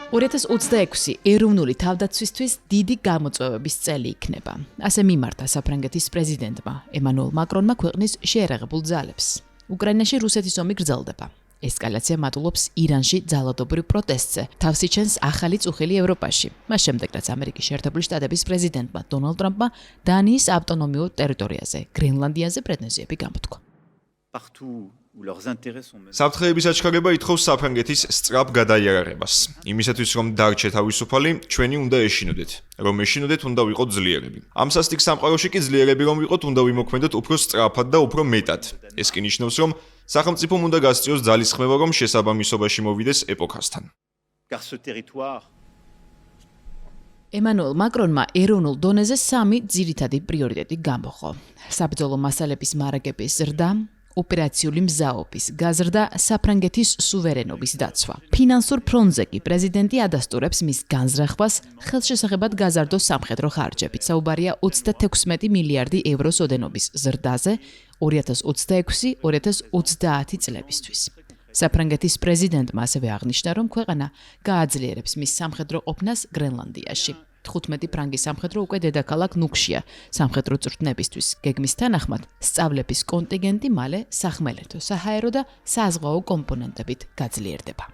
2026 ეროვნული თავდაცვისთვის დიდი გამოწვევების წელი იქნება. ასე მიმართა საფრანგეთის პრეზიდენტმა ემანუელ მაკრონმა ქვეყნის შეერაღებულ ძალებს. უკრაინაში რუსეთის ომი გრძელდება. ესკალაცია მატულობს ირანში ძალადობრივ პროტესტზე. თავს იჩენს ახალი წუხილი ევროპაში. მას შემდეგ, რაც ამერიკის შეერთებული შტატების პრეზიდენტმა დონალდ ტრამპმა დანიის ავტონომიურ ტერიტორიაზე, გრენლანდიაზე პრეტენზიები გამოთქვა. საფრთხეების აჩქარება ითხოვს საფრანგეთის სწრაფ გადაიარაღებას. იმისათვის, რომ დარჩეთ თავისუფალი, ჩვენი უნდა ეშინოდეთ. რომ ეშინოდეთ, უნდა ვიყოთ ძლიერები. ამ სასტიკ სამყაროში კი ძლიერები რომ ვიყოთ, უნდა ვიმოქმედოთ უფრო სწრაფად და უფრო მეტად. ეს კი ნიშნავს, რომ სახელმწიფომ უნდა გასწიოს ძალის ხმევა, რომ შესაბამისობაში მოვიდეს ეპოქასთან. ემანუელ მაკრონმა ეროვნულ დონეზე 3 ძირითადი პრიორიტეტი გამოხო. საბრძოლო მასალების მარაგების ზრდა, ოპერაციული მზაობის გაზრდა, საფრანგეთის სუვერენობის დაცვა. ფინანსურ ფრონტზე კი პრეზიდენტი ადასტურებს მის განზრახვას ხელშესახებად გაზარდოს სამხედრო ხარჯებით. საუბარია 36 მილიარდი ევროს ოდენობის ზრდაზე 2026-2030 წლებისთვის. საფრანგეთის პრეზიდენტმა ასევე აღნიშნა, რომ ქვეყანა გააძლიერებს მის სამხედრო ყოფნას გრენლანდიაში. 15 ფრანგის სამხედრო უკვე დედაქალაქ ნუკშია სამხედრო წვრთნებისთვის. გეგმის თანახმად, სწავლების კონტინგენტი მალე სახმელეთო, საჰაერო და საზღვაო კომპონენტებით გაძლიერდება.